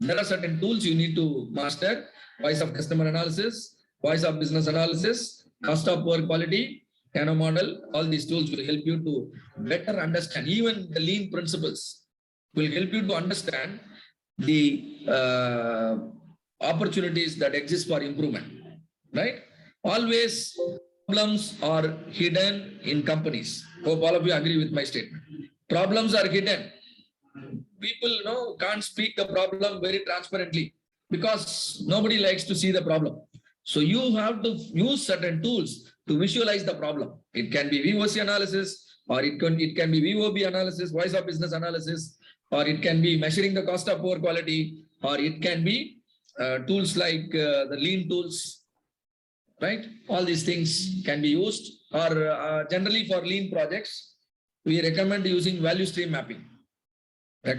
There are certain tools you need to master: voice of customer analysis, voice of business analysis, cost of poor quality, Kano model. All these tools will help you to better understand. Even the lean principles will help you to understand the opportunities that exist for improvement, right? Always problems are hidden in companies. Hope all of you agree with my statement. Problems are hidden. People can't speak the problem very transparently because nobody likes to see the problem. So you have to use certain tools to visualize the problem. It can be VOC analysis, or it can be VOB analysis, voice of business analysis, or it can be measuring the cost of poor quality, or it can be tools like the lean tools, right? All these things can be used, or generally for lean projects, we recommend using value stream mapping. You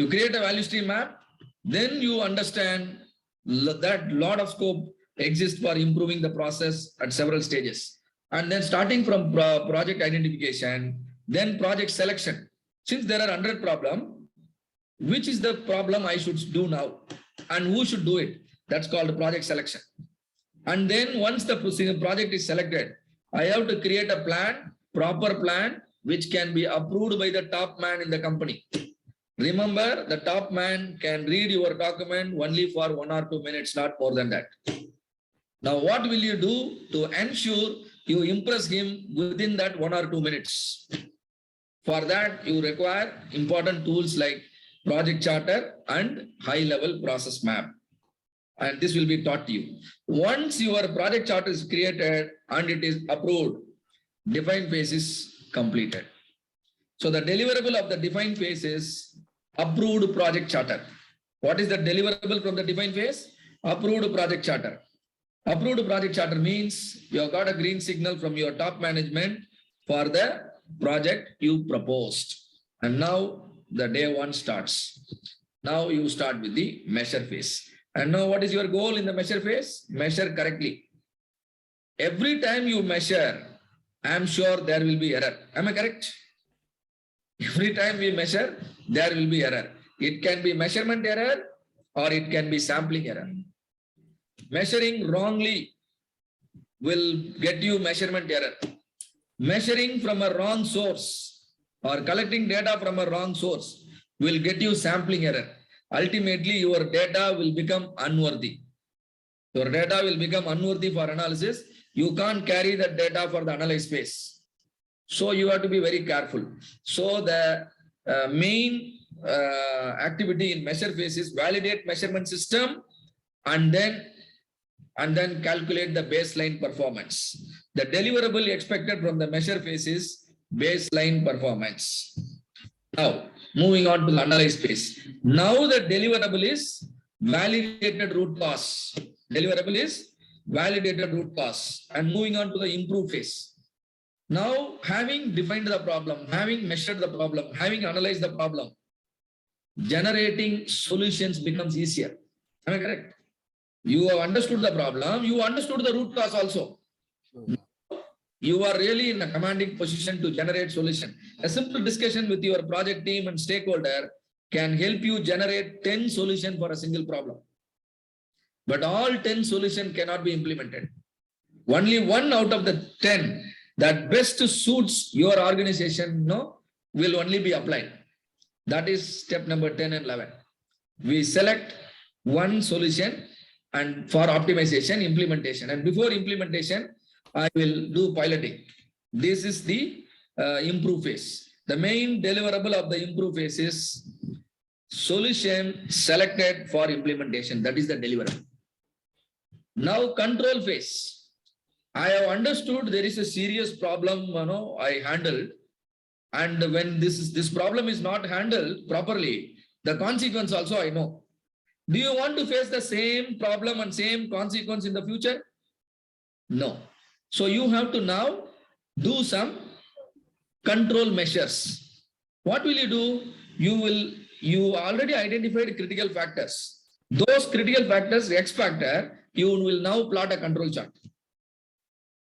create a value stream map, then you understand that lot of scope exists for improving the process at several stages. And then starting from project identification, then project selection. Since there are 100 problems, which is the problem I should do now and who should do it? That's called project selection. And then once the project is selected, I have to create a plan, proper plan, which can be approved by the top man in the company. Remember, the top man can read your document only for 1 or 2 minutes, not more than that. Now, what will you do to ensure you impress him within that 1 or 2 minutes? For that, you require important tools like project charter and high-level process map. And this will be taught to you. Once your project charter is created and it is approved, defined phase is completed. So the deliverable of the defined phase is approved project charter. What is the deliverable from the defined phase? Approved project charter. Approved project charter means you have got a green signal from your top management for the project you proposed. And now the day one starts. Now you start with the measure phase. And now what is your goal in the measure phase? Measure correctly. Every time you measure, I am sure there will be error. Am I correct? Every time we measure, there will be error. It can be measurement error or it can be sampling error. Measuring wrongly will get you measurement error. Measuring from a wrong source or collecting data from a wrong source will get you sampling error. Ultimately, your data will become unworthy. Your data will become unworthy for analysis. You can't carry that data for the analyze phase. So you have to be very careful. So the main activity in measure phase is validate measurement system and then calculate the baseline performance. The deliverable expected from the measure phase is baseline performance. Now, moving on to the analyze phase. Now the deliverable is validated root cause. Deliverable is validated root cause. And moving on to the improve phase. Now, having defined the problem, having measured the problem, having analyzed the problem, generating solutions becomes easier. Am I correct? You have understood the problem, you understood the root cause also. You are really in a commanding position to generate solution. A simple discussion with your project team and stakeholder can help you generate 10 solutions for a single problem. But all 10 solutions cannot be implemented. Only one out of the 10 that best suits your organization will only be applied. That is step number 10 and 11. We select one solution and for optimization, implementation. And before implementation, I will do piloting. This is the improve phase. The main deliverable of the improve phase is solution selected for implementation. That is the deliverable. Now control phase. I have understood there is a serious problem I handled, and when this problem is not handled properly, the consequence also I know. Do you want to face the same problem and same consequence in the future? No. So you have to now do some control measures. What will you do? You already identified critical factors. Those critical factors, X factor, you will now plot a control chart.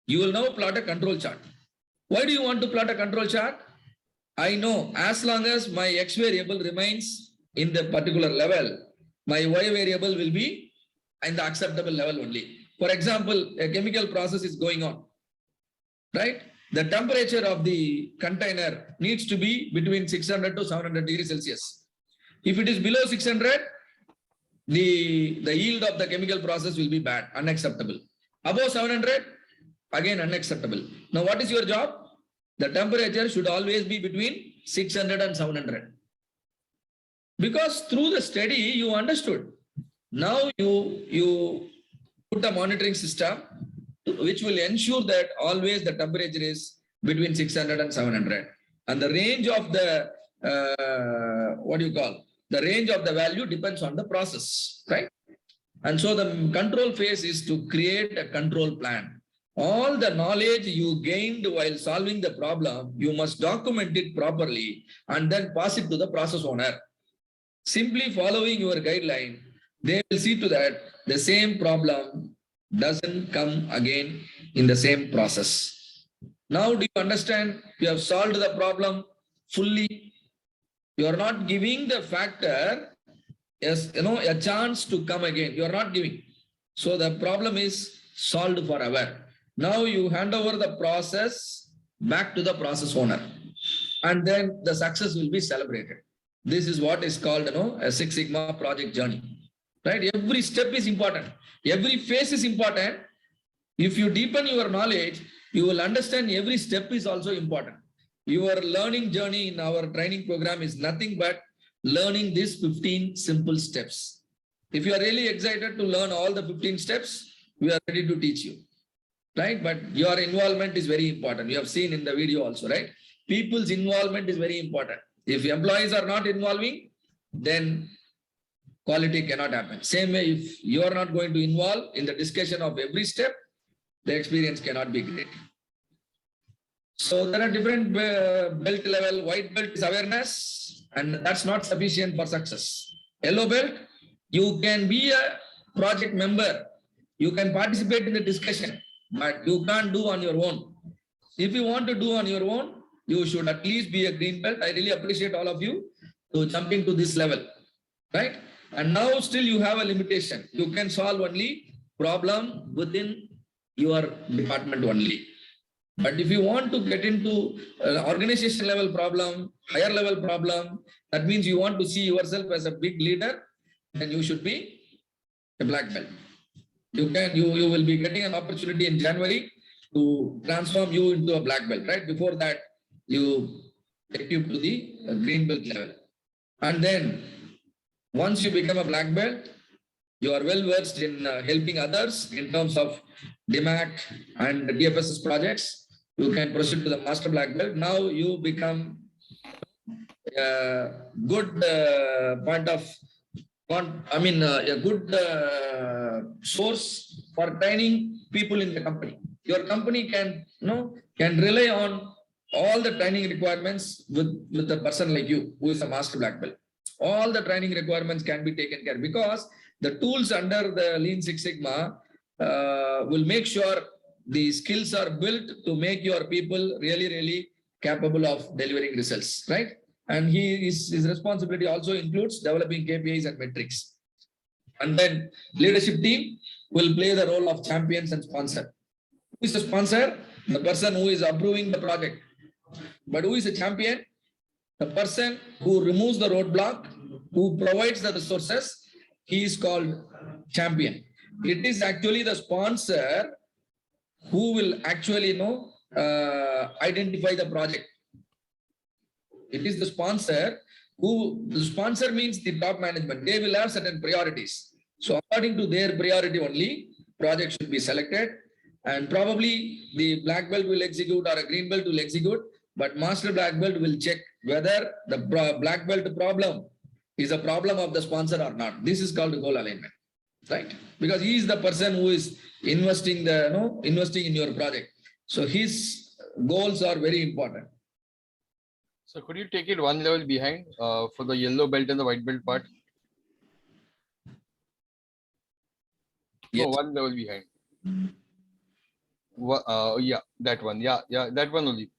You will now plot a control chart. Why do you want to plot a control chart? I know as long as my X variable remains in the particular level, my y variable will be in the acceptable level only. For example, a chemical process is going on, right? The temperature of the container needs to be between 600 to 700 degrees Celsius. If it is below 600, the yield of the chemical process will be bad, unacceptable. Above 700, again unacceptable. Now, what is your job? The temperature should always be between 600 and 700. Because through the study, you understood. Now you put a monitoring system which will ensure that always the temperature is between 600 and 700. And the range of the, what do you call? The range of the value depends on the process, right? And so the control phase is to create a control plan. All the knowledge you gained while solving the problem, you must document it properly and then pass it to the process owner. Simply following your guideline, they will see to that the same problem doesn't come again in the same process. Now, do you understand? You have solved the problem fully. You are not giving the factor a chance to come again. You are not giving. So the problem is solved forever. Now you hand over the process back to the process owner, and then the success will be celebrated. This is what is called a Six Sigma project journey, right? Every step is important. Every phase is important. If you deepen your knowledge, you will understand every step is also important. Your learning journey in our training program is nothing but learning these 15 simple steps. If you are really excited to learn all the 15 steps, we are ready to teach you, right? But your involvement is very important. You have seen in the video also, right? People's involvement is very important. If employees are not involving, then quality cannot happen. Same way, if you are not going to involve in the discussion of every step, the experience cannot be great. So there are different belt level. White belt is awareness, and that's not sufficient for success. Yellow belt, you can be a project member. You can participate in the discussion, but you can't do on your own. If you want to do on your own, you should at least be a green belt. I really appreciate all of you to jumping to this level, right? And now still you have a limitation. You can solve only problem within your department only. But if you want to get into organization level problem, higher level problem, that means you want to see yourself as a big leader, then you should be a black belt. You will be getting an opportunity in January to transform you into a black belt, right? Before that, you take you to the green belt level. And then once you become a black belt, you are well versed in helping others in terms of DMAC and DFSS projects. You can proceed to the master black belt. Now you become a good a good source for training people in the company. Your company can rely on all the training requirements with a person like you who is a master black belt. All the training requirements can be taken care of because the tools under the Lean Six Sigma will make sure the skills are built to make your people really, really capable of delivering results, right? And his responsibility also includes developing KPIs and metrics. And then leadership team will play the role of champions and sponsor. Who is the sponsor? The person who is approving the project. But who is a champion? The person who removes the roadblock, who provides the resources, he is called champion. It is actually the sponsor who will actually identify the project. It is the sponsor the sponsor means the top management. They will have certain priorities. So according to their priority only, project should be selected, and probably the black belt will execute or a green belt will execute, but master black belt will check whether the black belt problem is a problem of the sponsor or not. This is called goal alignment, right? Because he is the person who is investing in your project. So his goals are very important. So could you take it one level behind for the yellow belt and the white belt part? Yes. No, one level behind. Yeah, that one. Yeah, that one only.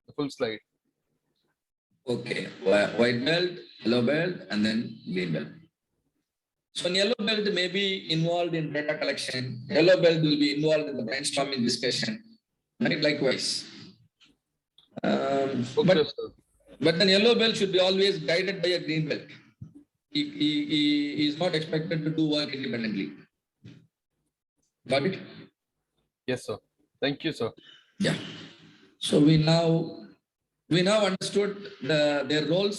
The full slide. Okay, white belt, yellow belt, and then green belt. So in yellow belt may be involved in data collection. Yellow belt will be involved in the brainstorming discussion, right? Likewise. Okay, sir. But then yellow belt should be always guided by a green belt. He is not expected to do work independently. Got it? Yes, sir. Thank you, sir. Yeah. So we now understood their roles